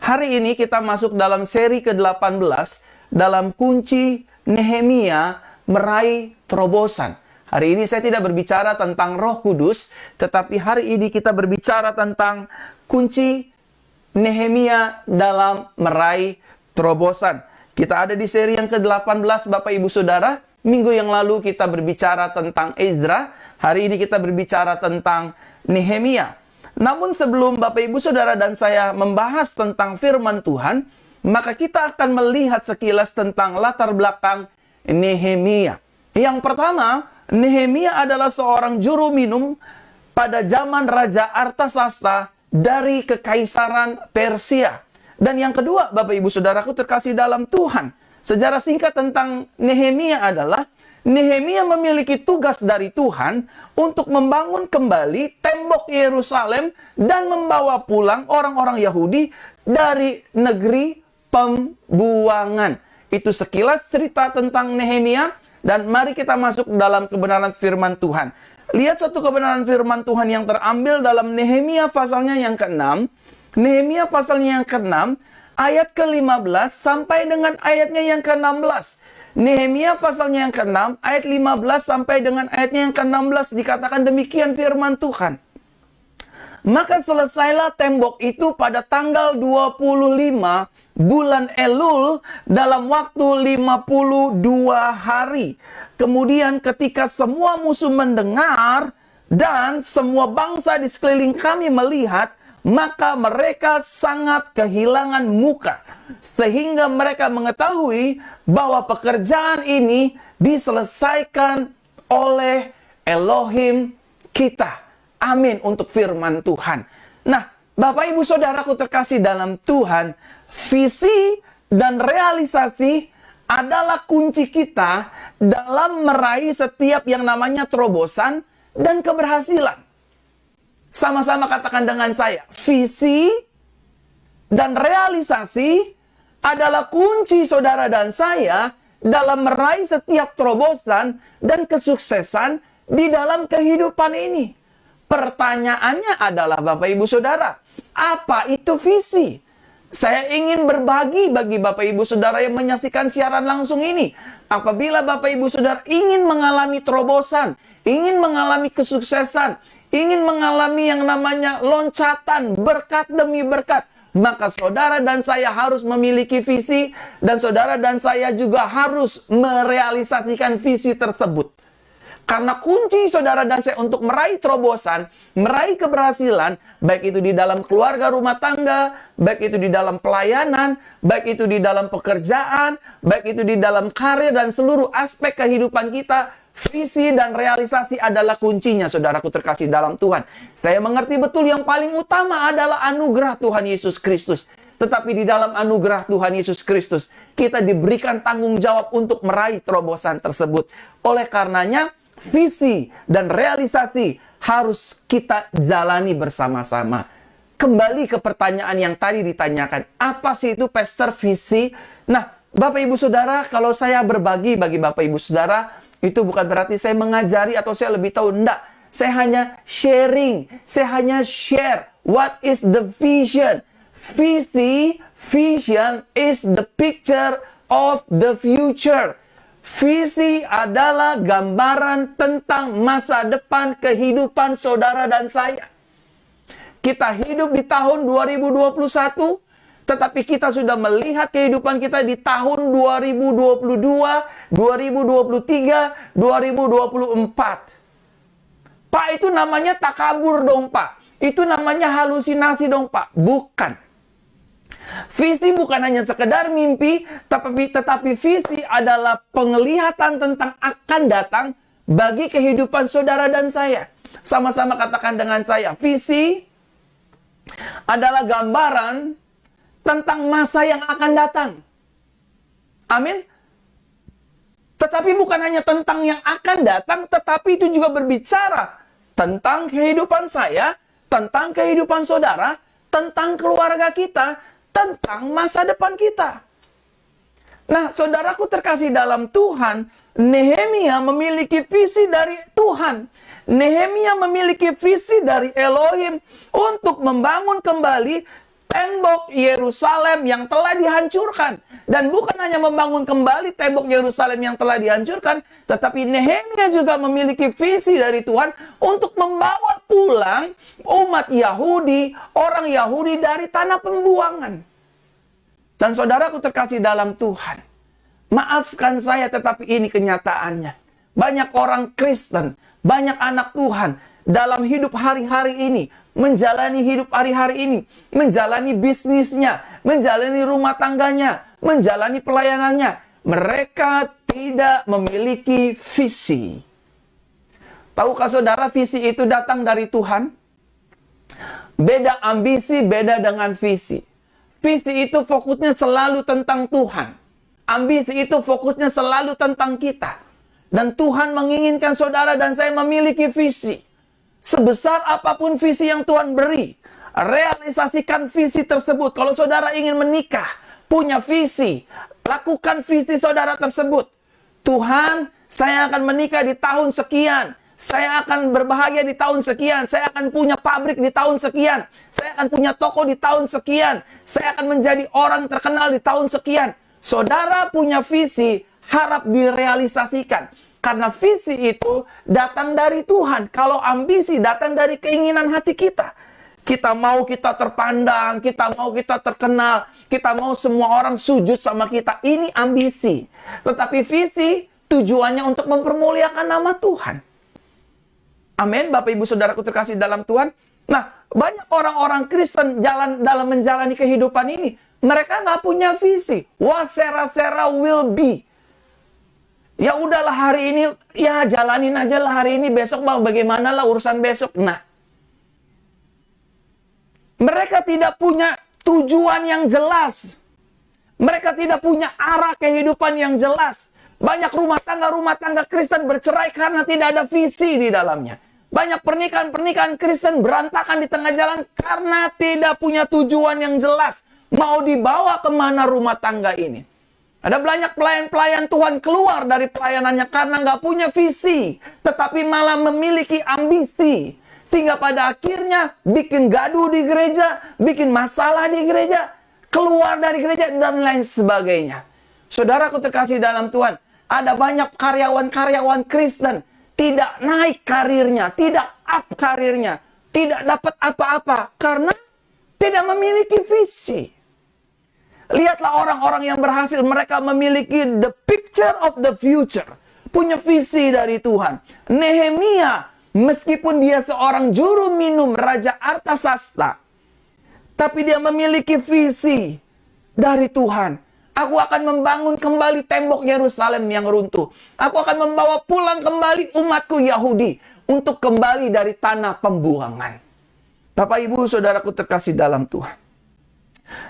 Hari ini kita masuk dalam seri ke-18 dalam kunci Nehemia meraih terobosan. Hari ini saya tidak berbicara tentang Roh Kudus, tetapi hari ini kita berbicara tentang kunci Nehemia dalam meraih terobosan. Kita ada di seri yang ke-18 Bapak Ibu Saudara. Minggu yang lalu kita berbicara tentang Ezra. Hari ini kita berbicara tentang Nehemia. Namun sebelum Bapak Ibu Saudara dan saya membahas tentang firman Tuhan, maka kita akan melihat sekilas tentang latar belakang Nehemia. Yang pertama, Nehemia adalah seorang juru minum pada zaman Raja Artasasta dari Kekaisaran Persia. Dan yang kedua, Bapak Ibu Saudaraku terkasih dalam Tuhan, sejarah singkat tentang Nehemia adalah Nehemia memiliki tugas dari Tuhan untuk membangun kembali tembok Yerusalem dan membawa pulang orang-orang Yahudi dari negeri pembuangan. Itu sekilas cerita tentang Nehemia, dan mari kita masuk dalam kebenaran firman Tuhan. Lihat satu kebenaran firman Tuhan yang terambil dalam Nehemia pasalnya yang ke-6. Nehemia pasalnya yang ke-6, ayat ke-15 sampai dengan ayatnya yang ke-16. Nehemia pasalnya yang ke-6, ayat 15 sampai dengan ayatnya yang ke-16 dikatakan demikian firman Tuhan. Maka selesailah tembok itu pada tanggal 25 bulan Elul dalam waktu 52 hari. Kemudian ketika semua musuh mendengar dan semua bangsa di sekeliling kami melihat, maka mereka sangat kehilangan muka, sehingga mereka mengetahui bahwa pekerjaan ini diselesaikan oleh Elohim kita. Amin untuk firman Tuhan. Nah, Bapak Ibu Saudaraku terkasih dalam Tuhan, visi dan realisasi adalah kunci kita dalam meraih setiap yang namanya terobosan dan keberhasilan. Sama-sama katakan dengan saya, visi dan realisasi adalah kunci saudara dan saya dalam meraih setiap terobosan dan kesuksesan di dalam kehidupan ini. Pertanyaannya adalah Bapak Ibu Saudara, apa itu visi? Saya ingin berbagi bagi Bapak Ibu Saudara yang menyaksikan siaran langsung ini. Apabila Bapak Ibu Saudara ingin mengalami terobosan, ingin mengalami kesuksesan, ingin mengalami yang namanya loncatan berkat demi berkat, maka saudara dan saya harus memiliki visi, dan saudara dan saya juga harus merealisasikan visi tersebut. Karena kunci saudara dan saya untuk meraih terobosan, meraih keberhasilan, baik itu di dalam keluarga rumah tangga, baik itu di dalam pelayanan, baik itu di dalam pekerjaan, baik itu di dalam karir dan seluruh aspek kehidupan kita, visi dan realisasi adalah kuncinya, saudaraku terkasih dalam Tuhan. Saya mengerti betul yang paling utama adalah anugerah Tuhan Yesus Kristus. Tetapi di dalam anugerah Tuhan Yesus Kristus, kita diberikan tanggung jawab untuk meraih terobosan tersebut. Oleh karenanya, visi dan realisasi harus kita jalani bersama-sama. Kembali ke pertanyaan yang tadi ditanyakan, apa sih itu Pastor visi? Nah, Bapak Ibu Saudara, kalau saya berbagi bagi Bapak Ibu Saudara, itu bukan berarti saya mengajari atau saya lebih tahu. Enggak, saya hanya sharing, saya hanya share what is the vision. Vision is the picture of the future. Visi adalah gambaran tentang masa depan kehidupan saudara dan saya. Kita hidup di tahun 2021, tetapi kita sudah melihat kehidupan kita di tahun 2022, 2023, 2024. Pak, itu namanya takabur dong, Pak. Itu namanya halusinasi dong, Pak. Bukan. Visi bukan hanya sekedar mimpi, tetapi visi adalah penglihatan tentang akan datang bagi kehidupan saudara dan saya. Sama-sama katakan dengan saya, visi adalah gambaran tentang masa yang akan datang. Amin. Tetapi bukan hanya tentang yang akan datang, tetapi itu juga berbicara tentang kehidupan saya, tentang kehidupan saudara, tentang keluarga kita, tentang masa depan kita. Nah, saudaraku terkasih dalam Tuhan, Nehemia memiliki visi dari Tuhan. Nehemia memiliki visi dari Elohim untuk membangun kembali tembok Yerusalem yang telah dihancurkan. Dan bukan hanya membangun kembali tembok Yerusalem yang telah dihancurkan, tetapi Nehemia juga memiliki visi dari Tuhan untuk membawa pulang umat Yahudi, orang Yahudi dari tanah pembuangan. Dan saudaraku terkasih dalam Tuhan, maafkan saya tetapi ini kenyataannya. Banyak orang Kristen, banyak anak Tuhan dalam hidup hari-hari ini, menjalani hidup hari-hari ini, menjalani bisnisnya, menjalani rumah tangganya, menjalani pelayanannya. Mereka tidak memiliki visi. Tahukah saudara, visi itu datang dari Tuhan? Beda ambisi, beda dengan visi. Visi itu fokusnya selalu tentang Tuhan. Ambisi itu fokusnya selalu tentang kita. Dan Tuhan menginginkan saudara dan saya memiliki visi. Sebesar apapun visi yang Tuhan beri, realisasikan visi tersebut. Kalau saudara ingin menikah, punya visi, lakukan visi saudara tersebut. Tuhan, saya akan menikah di tahun sekian. Saya akan berbahagia di tahun sekian. Saya akan punya pabrik di tahun sekian. Saya akan punya toko di tahun sekian. Saya akan menjadi orang terkenal di tahun sekian. Saudara punya visi, harap direalisasikan. Karena visi itu datang dari Tuhan. Kalau ambisi datang dari keinginan hati kita. Kita mau kita terpandang, kita mau kita terkenal, kita mau semua orang sujud sama kita. Ini ambisi. Tetapi visi tujuannya untuk mempermuliakan nama Tuhan. Amin, Bapak Ibu Saudaraku terkasih dalam Tuhan. Nah, banyak orang-orang Kristen dalam menjalani kehidupan ini, mereka nggak punya visi. What sera-sera will be. Ya udahlah hari ini, ya jalanin aja lah hari ini, besok bagaimana lah urusan besok. Nah, mereka tidak punya tujuan yang jelas. Mereka tidak punya arah kehidupan yang jelas. Banyak rumah tangga Kristen bercerai karena tidak ada visi di dalamnya. Banyak pernikahan Kristen berantakan di tengah jalan karena tidak punya tujuan yang jelas. Mau dibawa kemana rumah tangga ini? Ada banyak pelayan-pelayan Tuhan keluar dari pelayanannya karena nggak punya visi. Tetapi malah memiliki ambisi. Sehingga pada akhirnya bikin gaduh di gereja, bikin masalah di gereja, keluar dari gereja, dan lain sebagainya. Saudaraku terkasih dalam Tuhan, ada banyak karyawan-karyawan Kristen tidak naik karirnya, tidak up karirnya, tidak dapat apa-apa karena tidak memiliki visi. Lihatlah orang-orang yang berhasil, mereka memiliki the picture of the future. Punya visi dari Tuhan. Nehemia, meskipun dia seorang juru minum Raja Artasasta, tapi dia memiliki visi dari Tuhan. Aku akan membangun kembali tembok Yerusalem yang runtuh. Aku akan membawa pulang kembali umatku Yahudi untuk kembali dari tanah pembuangan. Bapak, Ibu, Saudaraku terkasih dalam Tuhan.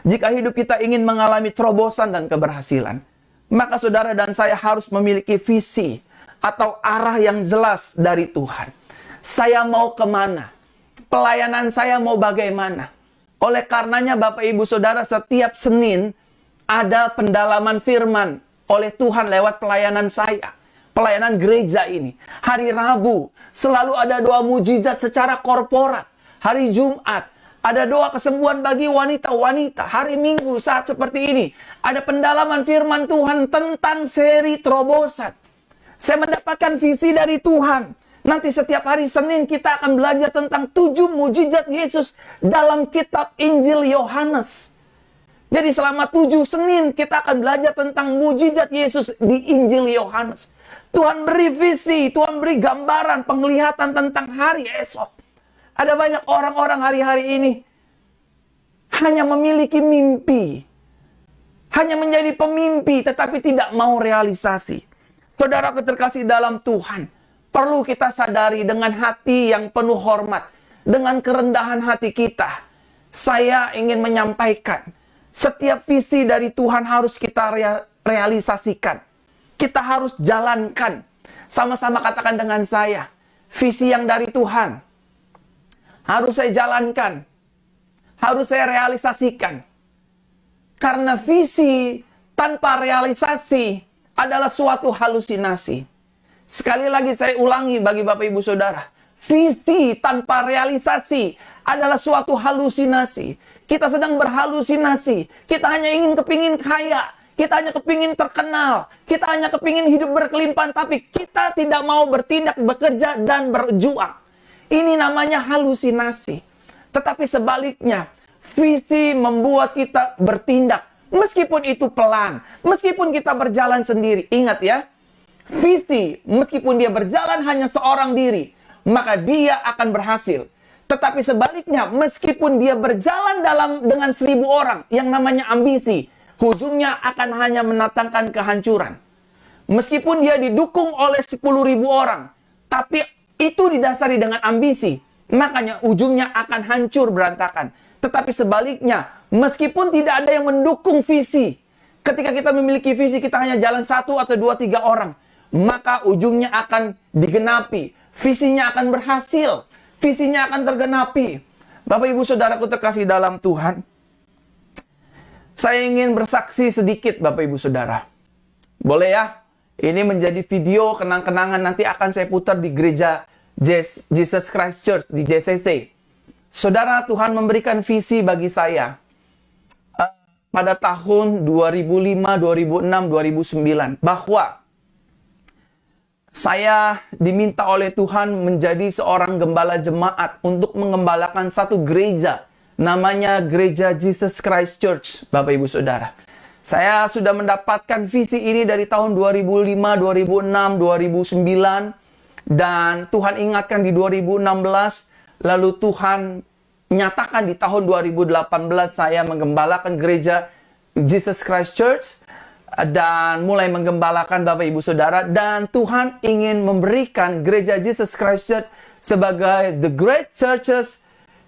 Jika hidup kita ingin mengalami terobosan dan keberhasilan, maka saudara dan saya harus memiliki visi atau arah yang jelas dari Tuhan. Saya mau kemana? Pelayanan saya mau bagaimana? Oleh karenanya Bapak Ibu Saudara, setiap Senin ada pendalaman firman oleh Tuhan lewat pelayanan saya. Pelayanan gereja ini. Hari Rabu selalu ada doa mujizat secara korporat. Hari Jumat ada doa kesembuhan bagi wanita-wanita. Hari Minggu saat seperti ini ada pendalaman firman Tuhan tentang seri terobosan. Saya mendapatkan visi dari Tuhan. Nanti setiap hari Senin kita akan belajar tentang 7 mujizat Yesus dalam kitab Injil Yohanes. Jadi selama 7 Senin kita akan belajar tentang mujizat Yesus di Injil Yohanes. Tuhan beri visi, Tuhan beri gambaran, penglihatan tentang hari esok. Ada banyak orang-orang hari-hari ini hanya memiliki mimpi. Hanya menjadi pemimpi tetapi tidak mau realisasi. Saudara terkasih dalam Tuhan, perlu kita sadari dengan hati yang penuh hormat, dengan kerendahan hati kita. Saya ingin menyampaikan, setiap visi dari Tuhan harus kita realisasikan. Kita harus jalankan. Sama-sama katakan dengan saya, visi yang dari Tuhan harus saya jalankan, harus saya realisasikan. Karena visi tanpa realisasi adalah suatu halusinasi. Sekali lagi saya ulangi bagi Bapak Ibu Saudara, visi tanpa realisasi adalah suatu halusinasi. Kita sedang berhalusinasi. Kita hanya kepingin kaya. Kita hanya kepingin terkenal. Kita hanya kepingin hidup berkelimpahan. Tapi kita tidak mau bertindak, bekerja, dan berjuang. Ini namanya halusinasi. Tetapi sebaliknya, visi membuat kita bertindak. Meskipun itu pelan. Meskipun kita berjalan sendiri. Ingat ya, visi meskipun dia berjalan hanya seorang diri, maka dia akan berhasil. Tetapi sebaliknya, meskipun dia berjalan dengan 1.000 orang, yang namanya ambisi, ujungnya akan hanya mendatangkan kehancuran. Meskipun dia didukung oleh 10.000 orang, tapi itu didasari dengan ambisi, makanya ujungnya akan hancur berantakan. Tetapi sebaliknya, meskipun tidak ada yang mendukung visi, ketika kita memiliki visi, kita hanya jalan 1 atau 2, 3 orang, maka ujungnya akan digenapi. Visinya akan berhasil. Visinya akan tergenapi. Bapak Ibu Saudaraku terkasih dalam Tuhan, saya ingin bersaksi sedikit Bapak Ibu Saudara. Boleh ya? Ini menjadi video kenang-kenangan, nanti akan saya putar di gereja Jesus Christ Church di JCC. Saudara, Tuhan memberikan visi bagi saya pada tahun 2005, 2006, 2009 bahwa saya diminta oleh Tuhan menjadi seorang gembala jemaat untuk mengembalakan satu gereja. Namanya Gereja Jesus Christ Church, Bapak Ibu Saudara. Saya sudah mendapatkan visi ini dari tahun 2005, 2006, 2009. Dan Tuhan ingatkan di 2016. Lalu Tuhan nyatakan di tahun 2018 saya menggembalakan Gereja Jesus Christ Church. Dan mulai menggembalakan Bapak Ibu Saudara. Dan Tuhan ingin memberikan Gereja Jesus Christ Church sebagai the great churches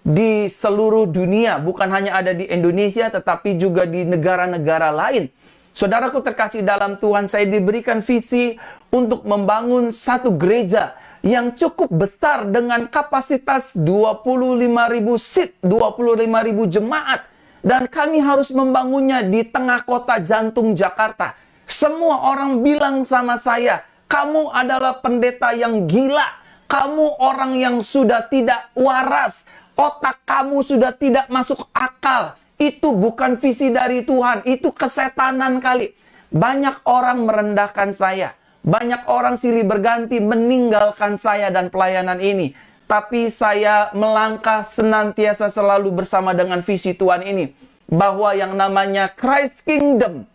di seluruh dunia. Bukan hanya ada di Indonesia, tetapi juga di negara-negara lain. Saudaraku terkasih dalam Tuhan, saya diberikan visi untuk membangun satu gereja yang cukup besar dengan kapasitas 25.000 seat, 25.000 jemaat. Dan kami harus membangunnya di tengah kota jantung Jakarta. Semua orang bilang sama saya, kamu adalah pendeta yang gila. Kamu orang yang sudah tidak waras. Otak kamu sudah tidak masuk akal. Itu bukan visi dari Tuhan. Itu kesetanan kali. Banyak orang merendahkan saya. Banyak orang silih berganti meninggalkan saya dan pelayanan ini. Tapi saya melangkah senantiasa selalu bersama dengan visi Tuhan ini. Bahwa yang namanya Christ Kingdom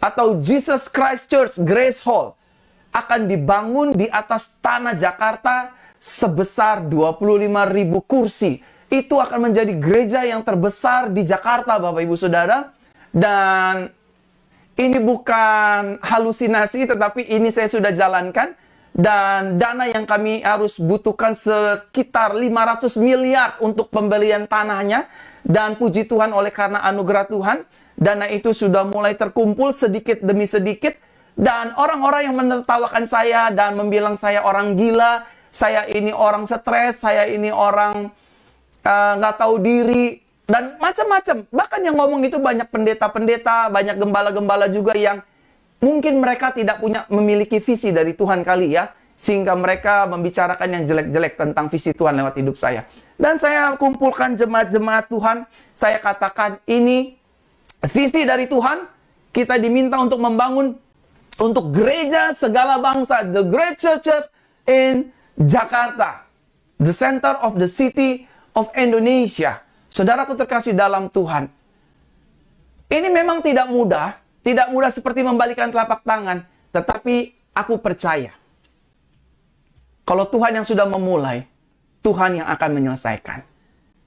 atau Jesus Christ Church Grace Hall akan dibangun di atas tanah Jakarta sebesar 25.000 kursi. Itu akan menjadi gereja yang terbesar di Jakarta, Bapak Ibu Saudara. Dan ini bukan halusinasi, tetapi ini saya sudah jalankan. Dan dana yang kami harus butuhkan sekitar 500 miliar untuk pembelian tanahnya. Dan puji Tuhan oleh karena anugerah Tuhan, dana itu sudah mulai terkumpul sedikit demi sedikit. Dan orang-orang yang menertawakan saya dan membilang saya orang gila, saya ini orang stres, saya ini orang nggak tahu diri, dan macam-macam. Bahkan yang ngomong itu banyak pendeta-pendeta, banyak gembala-gembala juga yang mungkin mereka tidak memiliki visi dari Tuhan kali ya, sehingga mereka membicarakan yang jelek-jelek tentang visi Tuhan lewat hidup saya. Dan saya kumpulkan jemaat-jemaat Tuhan, saya katakan ini visi dari Tuhan, kita diminta untuk membangun untuk gereja segala bangsa, the great churches in Jakarta, the center of the city of Indonesia. Saudaraku terkasih dalam Tuhan, ini memang tidak mudah seperti membalikan telapak tangan, tetapi aku percaya kalau Tuhan yang sudah memulai, Tuhan yang akan menyelesaikan.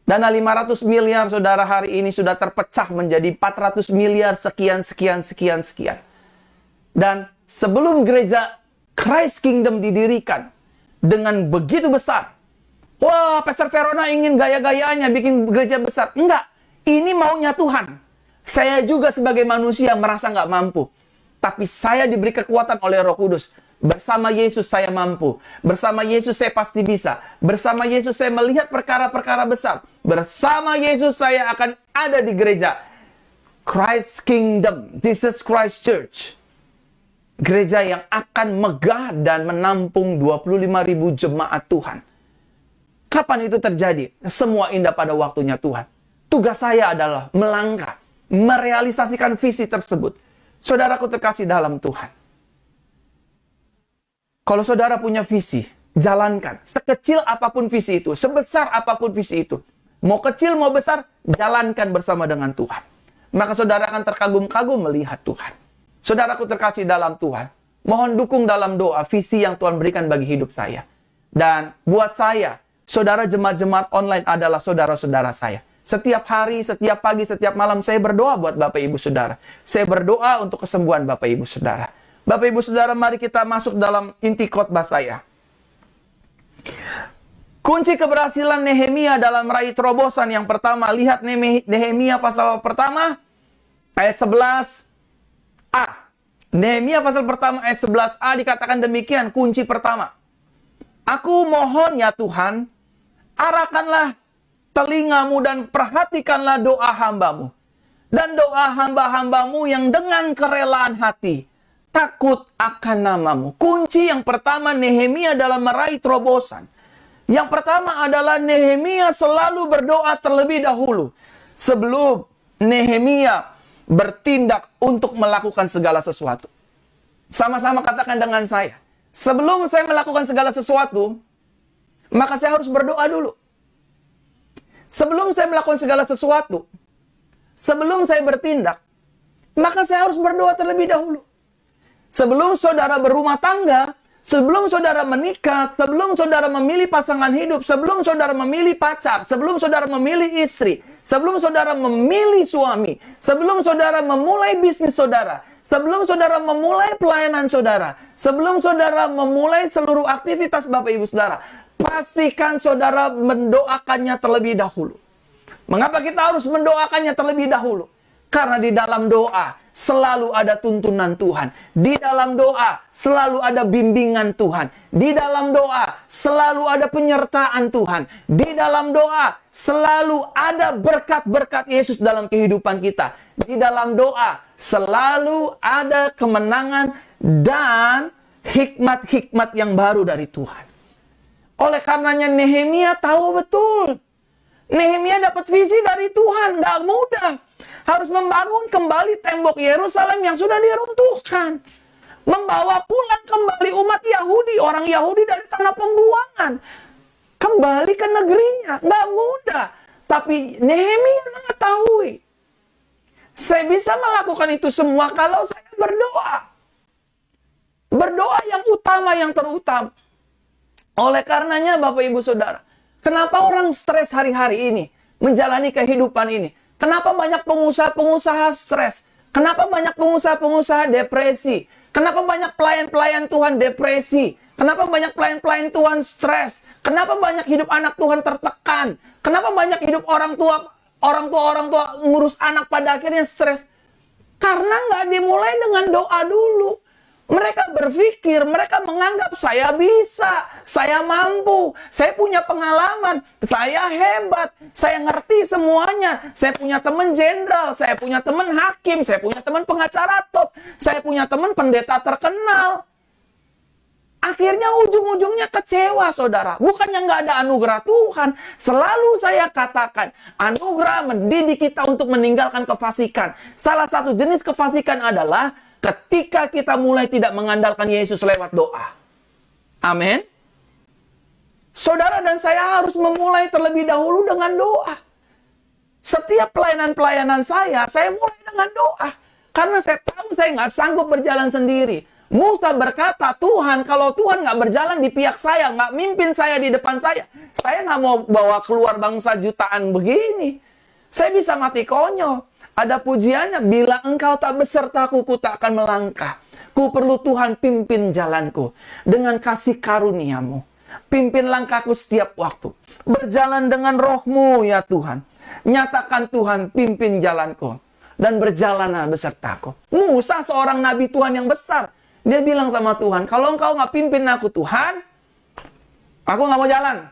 Dana 500 miliar saudara hari ini sudah terpecah menjadi 400 miliar sekian. Dan sebelum gereja Christ Kingdom didirikan dengan begitu besar, wah, Pastor Verona ingin gaya-gayaannya bikin gereja besar. Enggak, ini maunya Tuhan. Saya juga sebagai manusia merasa nggak mampu. Tapi saya diberi kekuatan oleh Roh Kudus. Bersama Yesus saya mampu. Bersama Yesus saya pasti bisa. Bersama Yesus saya melihat perkara-perkara besar. Bersama Yesus saya akan ada di gereja Christ Kingdom, Jesus Christ Church. Gereja yang akan megah dan menampung 25.000 jemaat Tuhan. Kapan itu terjadi? Semua indah pada waktunya Tuhan. Tugas saya adalah melangkah, merealisasikan visi tersebut. Saudaraku terkasih dalam Tuhan. Kalau saudara punya visi, jalankan. Sekecil apapun visi itu, sebesar apapun visi itu. Mau kecil, mau besar, jalankan bersama dengan Tuhan. Maka saudara akan terkagum-kagum melihat Tuhan. Saudaraku terkasih dalam Tuhan, mohon dukung dalam doa visi yang Tuhan berikan bagi hidup saya. Dan buat saya, saudara jemaat-jemaat online adalah saudara-saudara saya. Setiap hari, setiap pagi, setiap malam saya berdoa buat Bapak Ibu Saudara. Saya berdoa untuk kesembuhan Bapak Ibu Saudara. Bapak Ibu Saudara, mari kita masuk dalam inti khotbah saya. Kunci keberhasilan Nehemia dalam meraih terobosan yang pertama. Lihat Nehemia pasal pertama, ayat 11a. Nehemia pasal pertama, ayat 11a dikatakan demikian, kunci pertama. Aku mohon ya Tuhan, arahkanlah telingamu dan perhatikanlah doa hambamu. Dan doa hamba-hambamu yang dengan kerelaan hati takut akan namamu. Kunci yang pertama Nehemia dalam meraih terobosan. Yang pertama adalah Nehemia selalu berdoa terlebih dahulu. Sebelum Nehemia bertindak untuk melakukan segala sesuatu. Sama-sama katakan dengan saya. Sebelum saya melakukan segala sesuatu, maka saya harus berdoa dulu. Sebelum saya melakukan segala sesuatu, sebelum saya bertindak, maka saya harus berdoa terlebih dahulu. Sebelum saudara berumah tangga, sebelum saudara menikah, sebelum saudara memilih pasangan hidup, sebelum saudara memilih pacar, sebelum saudara memilih istri, sebelum saudara memilih suami, sebelum saudara memulai bisnis saudara, sebelum saudara memulai pelayanan saudara, sebelum saudara memulai seluruh aktivitas Bapak Ibu Saudara, pastikan saudara mendoakannya terlebih dahulu. Mengapa kita harus mendoakannya terlebih dahulu? Karena di dalam doa selalu ada tuntunan Tuhan. Di dalam doa selalu ada bimbingan Tuhan. Di dalam doa selalu ada penyertaan Tuhan. Di dalam doa selalu ada berkat-berkat Yesus dalam kehidupan kita. Di dalam doa selalu ada kemenangan dan hikmat-hikmat yang baru dari Tuhan. Oleh karenanya Nehemia tahu betul. Nehemia dapat visi dari Tuhan. Gak mudah. Harus membangun kembali tembok Yerusalem yang sudah diruntuhkan. Membawa pulang kembali umat Yahudi. Orang Yahudi dari tanah pembuangan. Kembali ke negerinya. Gak mudah. Tapi Nehemia mengetahui. Saya bisa melakukan itu semua kalau saya berdoa. Berdoa yang utama, yang terutama. Oleh karenanya Bapak Ibu Saudara, kenapa orang stres hari-hari ini menjalani kehidupan ini? Kenapa banyak pengusaha-pengusaha stres? Kenapa banyak pengusaha-pengusaha depresi? Kenapa banyak pelayan-pelayan Tuhan depresi? Kenapa banyak pelayan-pelayan Tuhan stres? Kenapa banyak hidup anak Tuhan tertekan? Kenapa banyak hidup orang tua ngurus anak pada akhirnya stres? Karena nggak dimulai dengan doa dulu. Mereka berpikir, mereka menganggap saya bisa, saya mampu, saya punya pengalaman, saya hebat, saya ngerti semuanya, saya punya teman jenderal, saya punya teman hakim, saya punya teman pengacara top, saya punya teman pendeta terkenal. Akhirnya ujung-ujungnya kecewa, saudara. Bukannya nggak ada anugerah Tuhan. Selalu saya katakan, anugerah mendidik kita untuk meninggalkan kefasikan. Salah satu jenis kefasikan adalah ketika kita mulai tidak mengandalkan Yesus lewat doa. Amin. Saudara dan saya harus memulai terlebih dahulu dengan doa. Setiap pelayanan-pelayanan saya mulai dengan doa. Karena saya tahu saya nggak sanggup berjalan sendiri. Musa berkata, Tuhan, kalau Tuhan nggak berjalan di pihak saya, nggak mimpin saya di depan saya nggak mau bawa keluar bangsa jutaan begini. Saya bisa mati konyol. Ada pujiannya, bila engkau tak besertaku, ku tak akan melangkah. Ku perlu Tuhan pimpin jalanku dengan kasih karuniamu. Pimpin langkahku setiap waktu. Berjalan dengan rohmu ya Tuhan. Nyatakan Tuhan pimpin jalanku. Dan berjalanlah besertaku. Musa seorang nabi Tuhan yang besar. Dia bilang sama Tuhan, kalau engkau nggak pimpin aku Tuhan, aku nggak mau jalan.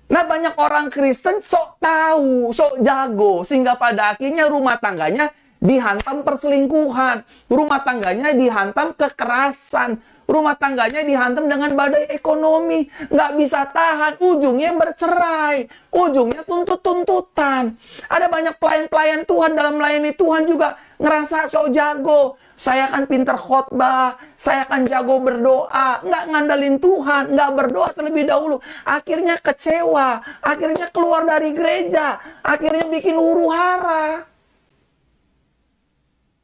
Nah, banyak orang Kristen sok tahu, sok jago, sehingga pada akhirnya rumah tangganya dihantam perselingkuhan. Rumah tangganya dihantam kekerasan. Rumah tangganya dihantam dengan badai ekonomi. Nggak bisa tahan. Ujungnya bercerai. Ujungnya tuntut-tuntutan. Ada banyak pelayan-pelayan Tuhan dalam melayani Tuhan juga ngerasa sok jago. Saya kan pinter khotbah. Saya kan jago berdoa. Nggak ngandelin Tuhan. Nggak berdoa terlebih dahulu. Akhirnya kecewa. Akhirnya keluar dari gereja. Akhirnya bikin huru-hara.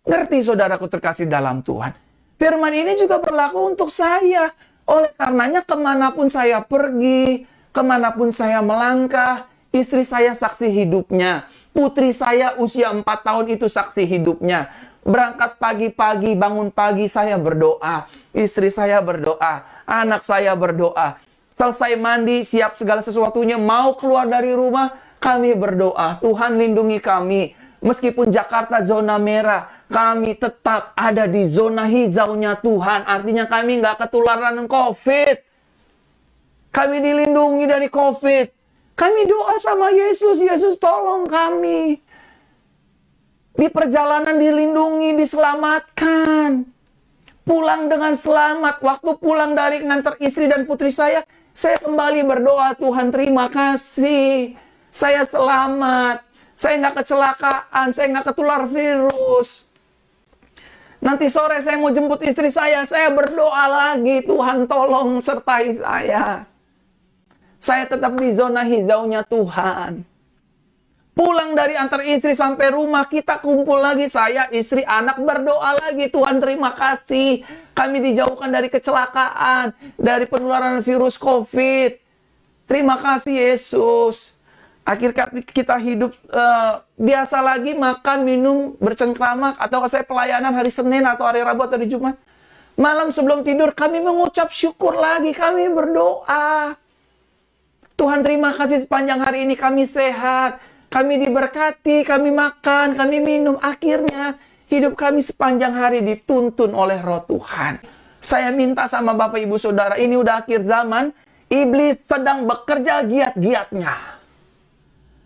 Ngerti saudaraku terkasih dalam Tuhan. Firman ini juga berlaku untuk saya. Oleh karenanya kemanapun saya pergi, kemanapun saya melangkah, istri saya saksi hidupnya. Putri saya usia 4 tahun itu saksi hidupnya. Berangkat pagi-pagi, bangun pagi saya berdoa. Istri saya berdoa. Anak saya berdoa. Selesai mandi, siap segala sesuatunya, mau keluar dari rumah, kami berdoa. Tuhan lindungi kami. Meskipun Jakarta zona merah, kami tetap ada di zona hijaunya Tuhan. Artinya kami nggak ketularan COVID. Kami dilindungi dari COVID. Kami doa sama Yesus. Yesus tolong kami. Di perjalanan dilindungi, diselamatkan. Pulang dengan selamat. Waktu pulang dari ngantar istri dan putri saya kembali berdoa, Tuhan terima kasih. Saya selamat. Saya nggak kecelakaan, saya nggak ketular virus. Nanti sore saya mau jemput istri saya berdoa lagi, Tuhan tolong sertai saya. Saya tetap di zona hijaunya Tuhan. Pulang dari antar istri sampai rumah, kita kumpul lagi, saya, istri, anak berdoa lagi. Tuhan terima kasih, kami dijauhkan dari kecelakaan, dari penularan virus COVID. Terima kasih Yesus. Akhirnya kita hidup biasa lagi, makan, minum, bercengkrama. Atau saya pelayanan hari Senin atau hari Rabu atau hari Jumat. Malam sebelum tidur kami mengucap syukur lagi. Kami berdoa. Tuhan terima kasih sepanjang hari ini kami sehat. Kami diberkati, kami makan, kami minum. Akhirnya hidup kami sepanjang hari dituntun oleh Roh Tuhan. Saya minta sama Bapak Ibu Saudara, ini udah akhir zaman. Iblis sedang bekerja giat-giatnya.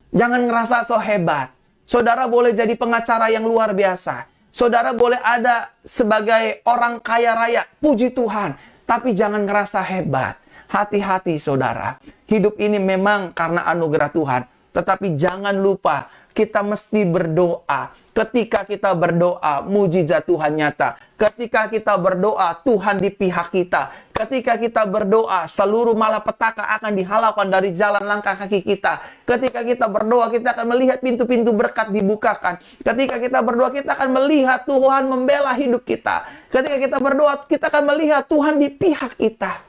Jangan ngerasa so hebat. Saudara boleh jadi pengacara yang luar biasa. Saudara boleh ada sebagai orang kaya raya. Puji Tuhan. Tapi jangan ngerasa hebat. Hati-hati saudara. Hidup ini memang karena anugerah Tuhan. Tetapi jangan lupa. Kita mesti berdoa. Ketika kita berdoa, mujizat Tuhan nyata. Ketika kita berdoa, Tuhan di pihak kita. Ketika kita berdoa, seluruh malapetaka akan dihalaukan dari jalan langkah kaki kita. Ketika kita berdoa, kita akan melihat pintu-pintu berkat dibukakan. Ketika kita berdoa, kita akan melihat Tuhan membela hidup kita. Ketika kita berdoa, kita akan melihat Tuhan di pihak kita.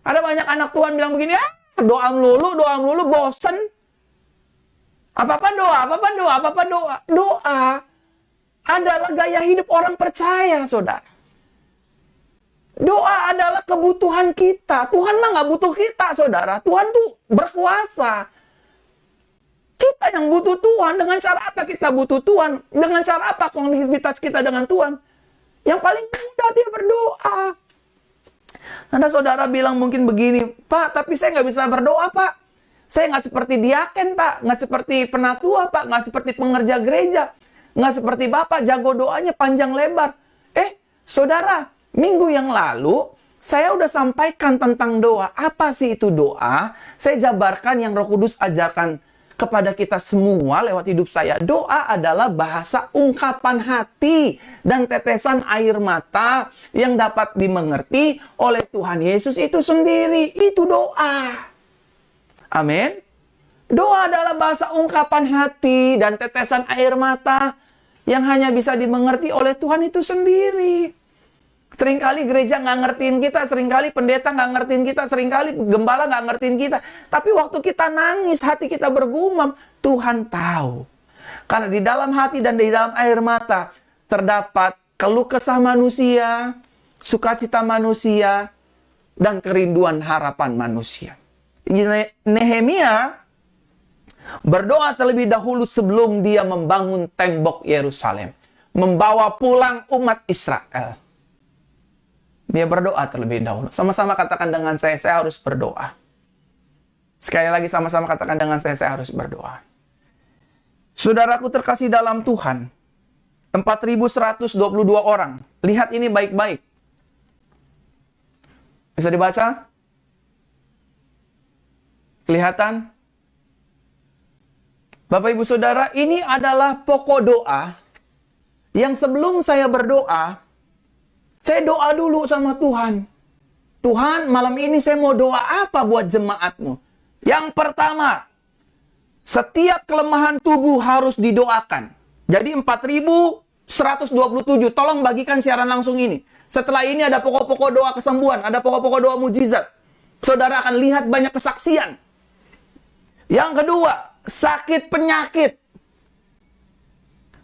Ada banyak anak Tuhan bilang begini, doa melulu, bosen. Apa-apa doa. Doa adalah gaya hidup orang percaya, saudara. Doa adalah kebutuhan kita. Tuhan mah nggak butuh kita, saudara. Tuhan tuh berkuasa. Kita yang butuh Tuhan. Dengan cara apa kita butuh Tuhan? Dengan cara apa konektivitas kita dengan Tuhan? Yang paling mudah dia berdoa. Ada saudara bilang mungkin begini, Pak, tapi saya nggak bisa berdoa, Pak. Saya nggak seperti diaken, Pak. Nggak seperti penatua, Pak. Nggak seperti pengerja gereja. Nggak seperti Bapak, jago doanya panjang lebar. Saudara, minggu yang lalu, saya udah sampaikan tentang doa. Apa sih itu doa? Saya jabarkan yang Roh Kudus ajarkan kepada kita semua lewat hidup saya. Doa adalah bahasa ungkapan hati dan tetesan air mata yang dapat dimengerti oleh Tuhan Yesus itu sendiri. Itu doa. Amin. Doa adalah bahasa ungkapan hati dan tetesan air mata yang hanya bisa dimengerti oleh Tuhan itu sendiri. Seringkali gereja nggak ngertiin kita, seringkali pendeta nggak ngertiin kita, seringkali gembala nggak ngertiin kita. Tapi waktu kita nangis, hati kita bergumam, Tuhan tahu. Karena di dalam hati dan di dalam air mata terdapat keluh kesah manusia, sukacita manusia, dan kerinduan harapan manusia. Nehemia berdoa terlebih dahulu sebelum dia membangun tembok Yerusalem. Membawa pulang umat Israel. Dia berdoa terlebih dahulu. Sama-sama katakan dengan saya harus berdoa. Sekali lagi sama-sama katakan dengan saya harus berdoa. Saudaraku terkasih dalam Tuhan. 4.122 orang. Lihat ini baik-baik. Bisa dibaca? Kelihatan? Bapak Ibu Saudara, ini adalah pokok doa yang sebelum saya berdoa, saya doa dulu sama Tuhan. Tuhan, malam ini saya mau doa apa buat jemaat-Mu? Yang pertama, setiap kelemahan tubuh harus didoakan. Jadi 4.127, tolong bagikan siaran langsung ini. Setelah ini ada pokok-pokok doa kesembuhan, ada pokok-pokok doa mujizat. Saudara akan lihat banyak kesaksian. Yang kedua, sakit penyakit.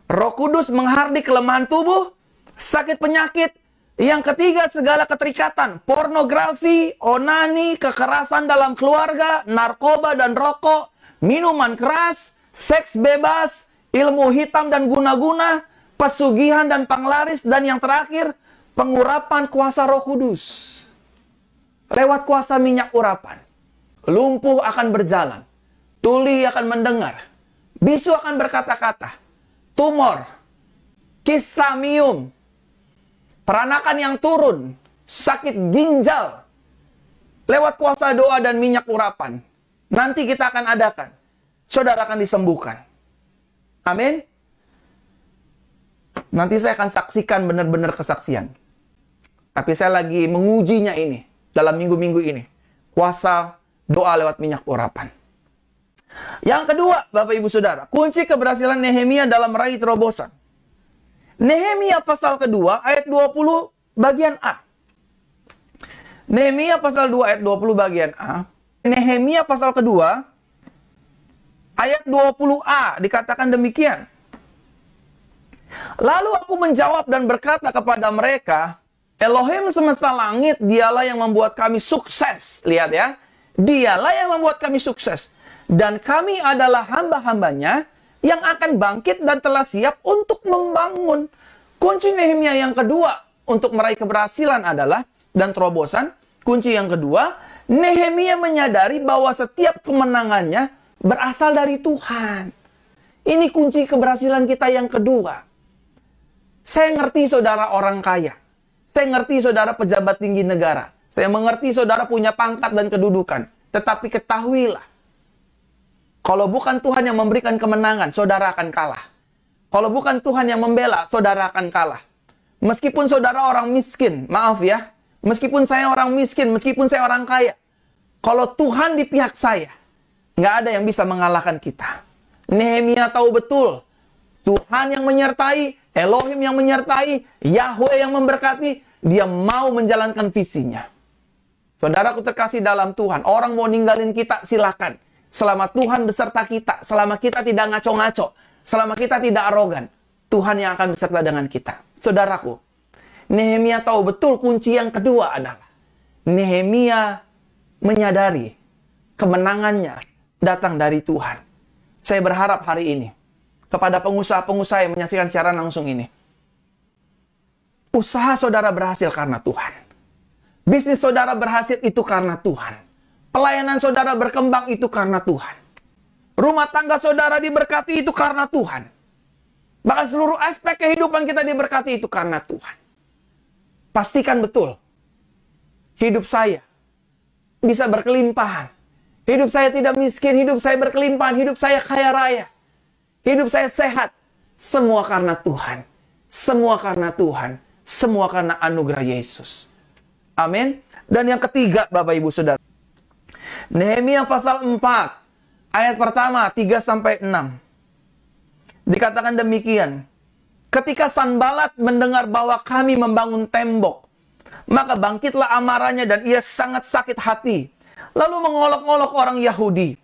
Roh Kudus menghardik kelemahan tubuh, sakit penyakit. Yang ketiga, segala keterikatan, pornografi, onani, kekerasan dalam keluarga, narkoba dan rokok, minuman keras, seks bebas, ilmu hitam dan guna-guna, pesugihan dan panglaris, dan yang terakhir, pengurapan kuasa Roh Kudus. Lewat kuasa minyak urapan, lumpuh akan berjalan, tuli akan mendengar, bisu akan berkata-kata, tumor, kistamium, peranakan yang turun, sakit ginjal, lewat kuasa doa dan minyak urapan. Nanti kita akan adakan. Saudara akan disembuhkan. Amin. Nanti saya akan saksikan benar-benar kesaksian. Tapi saya lagi mengujinya ini, dalam minggu-minggu ini. Kuasa doa lewat minyak urapan. Yang kedua, Bapak Ibu Saudara, kunci keberhasilan Nehemia dalam meraih terobosan. Nehemia pasal kedua, ayat 20, bagian A. Nehemia pasal 2, ayat 20, bagian A. Nehemia pasal kedua, ayat 20a, dikatakan demikian. Lalu aku menjawab dan berkata kepada mereka, Elohim semesta langit, dialah yang membuat kami sukses. Lihat ya, dialah yang membuat kami sukses. Dan kami adalah hamba-hambanya yang akan bangkit dan telah siap untuk membangun. Kunci Nehemia yang kedua untuk meraih keberhasilan adalah, dan terobosan, kunci yang kedua, Nehemia menyadari bahwa setiap kemenangannya berasal dari Tuhan. Ini kunci keberhasilan kita yang kedua. Saya ngerti saudara orang kaya. Saya ngerti saudara pejabat tinggi negara. Saya mengerti saudara punya pangkat dan kedudukan. Tetapi ketahuilah, kalau bukan Tuhan yang memberikan kemenangan, saudara akan kalah. Kalau bukan Tuhan yang membela, saudara akan kalah. Meskipun saudara orang miskin, maaf ya, meskipun saya orang miskin, meskipun saya orang kaya, kalau Tuhan di pihak saya, nggak ada yang bisa mengalahkan kita. Nehemia tahu betul, Tuhan yang menyertai, Elohim yang menyertai, Yahweh yang memberkati, dia mau menjalankan visinya. Saudaraku terkasih dalam Tuhan, orang mau ninggalin kita, silakan. Selama Tuhan beserta kita, selama kita tidak ngaco-ngaco, selama kita tidak arogan, Tuhan yang akan beserta dengan kita. Saudaraku, Nehemia tahu betul kunci yang kedua adalah Nehemia menyadari kemenangannya datang dari Tuhan. Saya berharap hari ini kepada pengusaha-pengusaha yang menyaksikan siaran langsung ini, usaha saudara berhasil karena Tuhan. Bisnis saudara berhasil itu karena Tuhan. Pelayanan saudara berkembang itu karena Tuhan. Rumah tangga saudara diberkati itu karena Tuhan. Bahkan seluruh aspek kehidupan kita diberkati itu karena Tuhan. Pastikan betul, hidup saya bisa berkelimpahan. Hidup saya tidak miskin, hidup saya berkelimpahan, hidup saya kaya raya. Hidup saya sehat. Semua karena Tuhan. Semua karena Tuhan. Semua karena anugerah Yesus. Amin. Dan yang ketiga, Bapak Ibu Saudara, Nehemia pasal 4, ayat pertama, 3-6. Dikatakan demikian. Ketika Sanbalat mendengar bahwa kami membangun tembok, maka bangkitlah amarahnya dan ia sangat sakit hati. Lalu mengolok-olok orang Yahudi.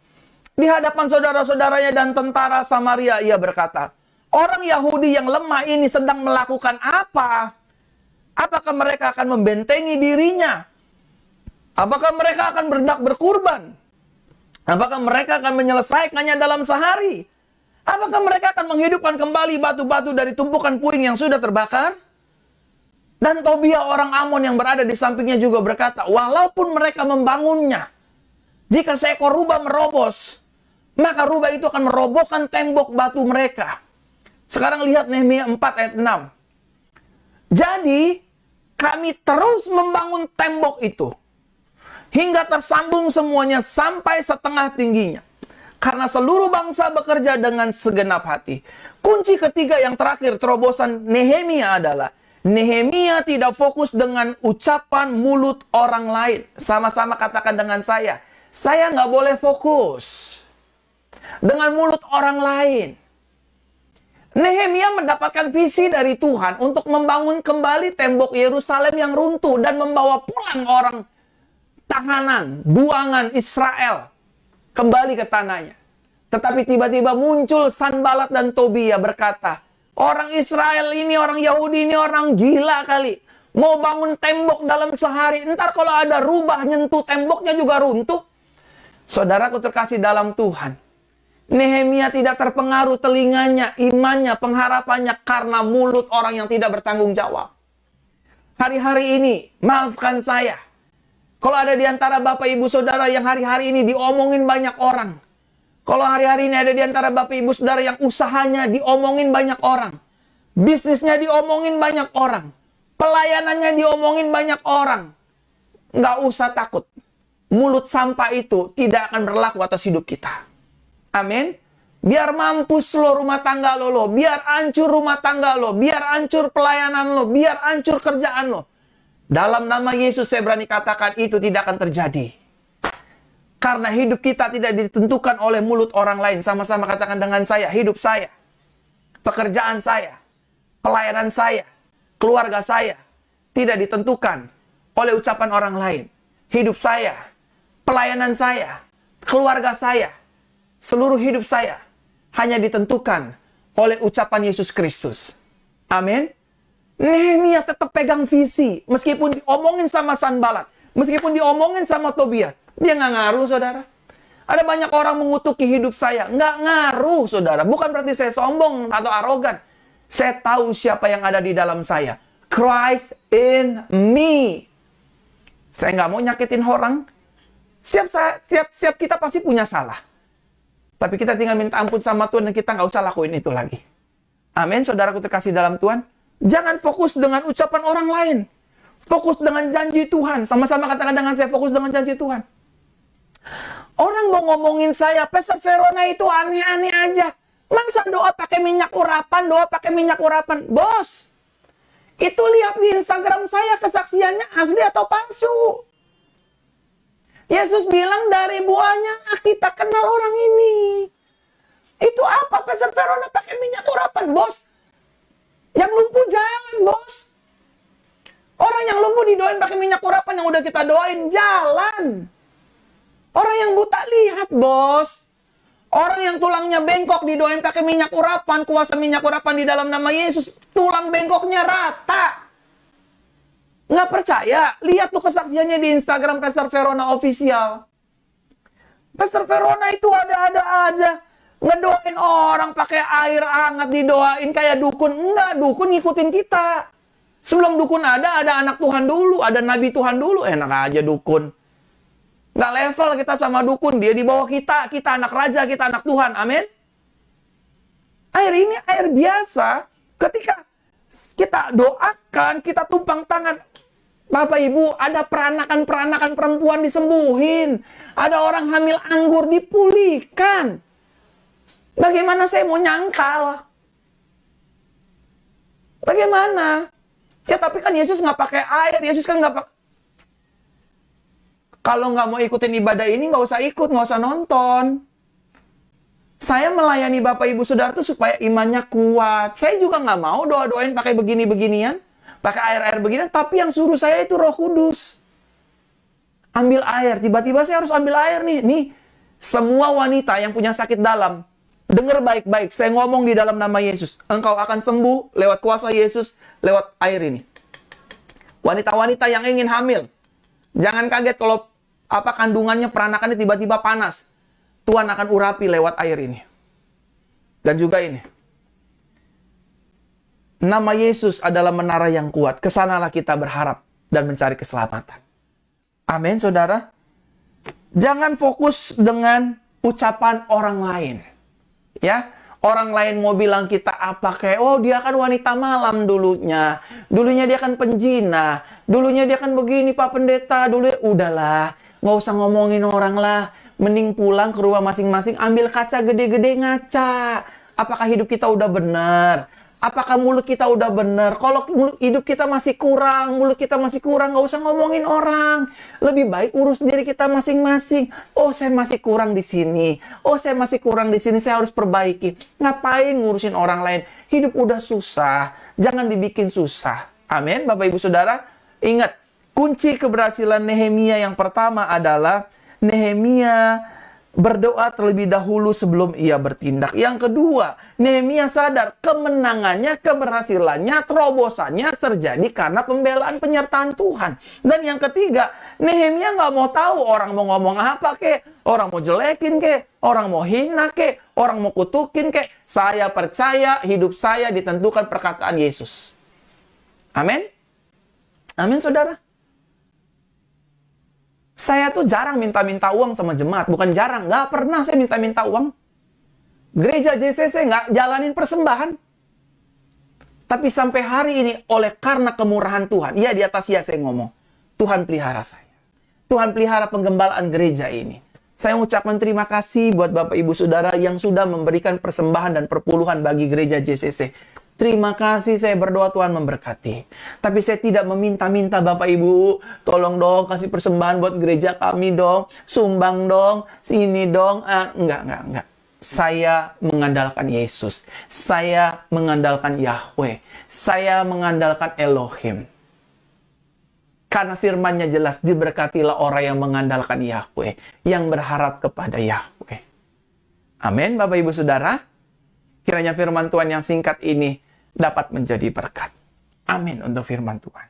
Di hadapan saudara-saudaranya dan tentara Samaria, ia berkata, orang Yahudi yang lemah ini sedang melakukan apa? Apakah mereka akan membentengi dirinya? Apakah mereka akan berkurban? Apakah mereka akan menyelesaikannya dalam sehari? Apakah mereka akan menghidupkan kembali batu-batu dari tumpukan puing yang sudah terbakar? Dan Tobia orang Amon yang berada di sampingnya juga berkata, walaupun mereka membangunnya, jika seekor rubah merobos, maka rubah itu akan merobohkan tembok batu mereka. Sekarang lihat Nehemia 4 ayat 6. Jadi, kami terus membangun tembok itu hingga tersambung semuanya sampai setengah tingginya. Karena seluruh bangsa bekerja dengan segenap hati. Kunci ketiga yang terakhir terobosan Nehemia adalah Nehemia tidak fokus dengan ucapan mulut orang lain. Sama-sama katakan dengan saya nggak boleh fokus dengan mulut orang lain. Nehemia mendapatkan visi dari Tuhan untuk membangun kembali tembok Yerusalem yang runtuh dan membawa pulang orang tahanan, buangan Israel kembali ke tanahnya. Tetapi tiba-tiba muncul Sanbalat dan Tobia berkata, orang Israel ini, orang Yahudi ini orang gila kali. Mau bangun tembok dalam sehari. Ntar kalau ada rubah nyentuh temboknya juga runtuh. Saudaraku terkasih dalam Tuhan, Nehemia tidak terpengaruh telinganya, imannya, pengharapannya karena mulut orang yang tidak bertanggung jawab. Hari-hari ini, maafkan saya. Kalau ada di antara Bapak Ibu Saudara yang hari-hari ini diomongin banyak orang. Kalau hari-hari ini ada di antara Bapak Ibu Saudara yang usahanya diomongin banyak orang. Bisnisnya diomongin banyak orang. Pelayanannya diomongin banyak orang. Nggak usah takut. Mulut sampah itu tidak akan berlaku atas hidup kita. Amin. Biar mampus lo rumah tangga lo, biar hancur rumah tangga lo, biar hancur pelayanan lo, biar hancur kerjaan lo. Dalam nama Yesus saya berani katakan itu tidak akan terjadi. Karena hidup kita tidak ditentukan oleh mulut orang lain. Sama-sama katakan dengan saya, hidup saya, pekerjaan saya, pelayanan saya, keluarga saya tidak ditentukan oleh ucapan orang lain. Hidup saya, pelayanan saya, keluarga saya, seluruh hidup saya hanya ditentukan oleh ucapan Yesus Kristus. Amin. Nehemia tetap pegang visi. Meskipun diomongin sama Sanbalat, meskipun diomongin sama Tobia, dia nggak ngaruh, saudara. Ada banyak orang mengutuki hidup saya. Nggak ngaruh, saudara. Bukan berarti saya sombong atau arogan. Saya tahu siapa yang ada di dalam saya. Christ in me. Saya nggak mau nyakitin orang. Siap kita pasti punya salah. Tapi kita tinggal minta ampun sama Tuhan dan kita nggak usah lakuin itu lagi. Amin, saudaraku terkasih dalam Tuhan. Jangan fokus dengan ucapan orang lain. Fokus dengan janji Tuhan. Sama-sama katakan dengan saya, fokus dengan janji Tuhan. Orang mau ngomongin saya, Pastor Verona itu aneh-aneh aja. Masa doa pakai minyak urapan? Bos, itu lihat di Instagram saya kesaksiannya asli atau palsu. Yesus bilang dari buahnya kita kenal orang ini. Itu apa? Pastor Verona pakai minyak urapan, bos. Yang lumpuh jalan, bos. Orang yang lumpuh didoain pakai minyak urapan yang udah kita doain jalan. Orang yang buta lihat, bos. Orang yang tulangnya bengkok didoain pakai minyak urapan, kuasa minyak urapan di dalam nama Yesus, tulang bengkoknya rata. Nggak percaya? Lihat tuh kesaksiannya di Instagram Pastor Verona Official. Pastor Verona itu ada-ada aja. Ngedoain orang pakai air hangat didoain kayak dukun. Enggak, dukun ngikutin kita. Sebelum dukun ada anak Tuhan dulu, ada nabi Tuhan dulu. Enak aja dukun. Nggak level kita sama dukun. Dia di bawah kita. Kita anak raja, kita anak Tuhan. Amin. Air ini air biasa. Ketika kita doakan, kita tumpang tangan. Bapak Ibu, ada peranakan perempuan disembuhin. Ada orang hamil anggur dipulihkan. Bagaimana saya mau nyangkal? Bagaimana? Ya tapi kan Yesus nggak pakai air. Yesus kan nggak pakai. Kalau nggak mau ikutin ibadah ini, nggak usah ikut, nggak usah nonton. Saya melayani Bapak Ibu Saudara itu supaya imannya kuat. Saya juga nggak mau doa-doain pakai begini-beginian. Pakai air-air begini, tapi yang suruh saya itu Roh Kudus. Ambil air, tiba-tiba saya harus ambil air nih. Nih, semua wanita yang punya sakit dalam, dengar baik-baik, saya ngomong di dalam nama Yesus. Engkau akan sembuh lewat kuasa Yesus, lewat air ini. Wanita-wanita yang ingin hamil, jangan kaget kalau kandungannya, peranakannya tiba-tiba panas. Tuhan akan urapi lewat air ini. Dan juga ini. Nama Yesus adalah menara yang kuat. Kesanalah kita berharap dan mencari keselamatan. Amin, saudara. Jangan fokus dengan ucapan orang lain. Ya, Orang lain mau bilang kita apa kayak, oh dia kan wanita malam dulunya. Dulunya dia kan penjina. Dulunya dia kan begini Pak Pendeta. Udahlah, nggak usah ngomongin orang lah. Mending pulang ke rumah masing-masing, ambil kaca gede-gede ngaca. Apakah hidup kita udah benar? Apakah mulut kita udah benar? Kalau hidup kita masih kurang, mulut kita masih kurang, nggak usah ngomongin orang. Lebih baik urus diri kita masing-masing. Oh, saya masih kurang di sini. Oh, saya masih kurang di sini, saya harus perbaiki. Ngapain ngurusin orang lain? Hidup udah susah, jangan dibikin susah. Amin, Bapak Ibu Saudara. Ingat, kunci keberhasilan Nehemia yang pertama adalah Nehemia berdoa terlebih dahulu sebelum ia bertindak. Yang kedua, Nehemia sadar kemenangannya, keberhasilannya, terobosannya terjadi karena pembelaan penyertaan Tuhan. Dan yang ketiga, Nehemia nggak mau tahu orang mau ngomong apa kek, orang mau jelekin kek, orang mau hina kek, orang mau kutukin kek. Saya percaya hidup saya ditentukan perkataan Yesus. Amin. Amin, saudara. Saya tuh jarang minta-minta uang sama jemaat. Bukan jarang, nggak pernah saya minta-minta uang. Gereja JCC nggak jalanin persembahan. Tapi sampai hari ini, oleh karena kemurahan Tuhan, ya di atas ya saya ngomong, Tuhan pelihara saya. Tuhan pelihara penggembalaan gereja ini. Saya mengucapkan terima kasih buat Bapak Ibu Saudara yang sudah memberikan persembahan dan perpuluhan bagi gereja JCC. Terima kasih, saya berdoa Tuhan memberkati. Tapi saya tidak meminta-minta Bapak Ibu, tolong dong kasih persembahan buat gereja kami dong, sumbang dong, sini dong. Enggak. Saya mengandalkan Yesus. Saya mengandalkan Yahweh. Saya mengandalkan Elohim. Karena firman-Nya jelas, diberkatilah orang yang mengandalkan Yahweh, yang berharap kepada Yahweh. Amin, Bapak Ibu Saudara. Kiranya firman Tuhan yang singkat ini dapat menjadi berkat. Amin untuk firman Tuhan.